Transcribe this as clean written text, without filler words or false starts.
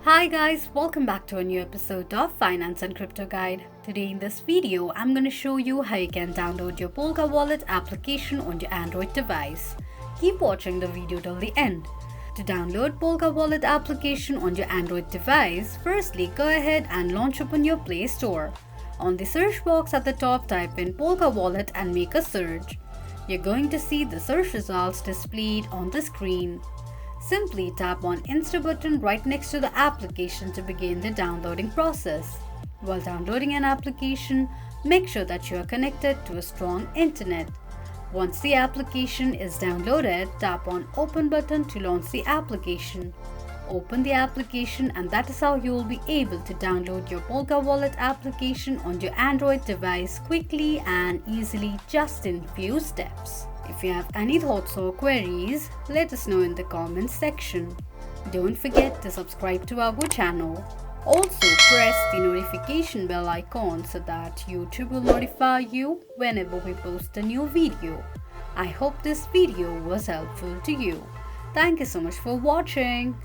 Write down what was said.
Hi guys, welcome back to a new episode of Finance and Crypto Guide. Today in this video, I'm going to show you how you can download your Polka wallet application on your Android device. Keep watching the video till the end. To download Polka wallet application on your Android device, firstly go ahead and launch open your Play Store. On the search box at the top, type in Polka wallet and make a search. You're going to see the search results displayed on the screen. Simply tap on Insta button right next to the application to begin the downloading process. While downloading an application, make sure that you are connected to a strong internet. Once the application is downloaded, tap on Open button to launch the application. Open the application and that is how you will be able to download your Polka wallet application on your Android device quickly and easily just in few steps. If you have any thoughts or queries, let us know in the comments section. Don't forget to subscribe to our channel. Also press the notification bell icon so that YouTube will notify you whenever we post a new video. I hope this video was helpful to you. Thank you so much for watching.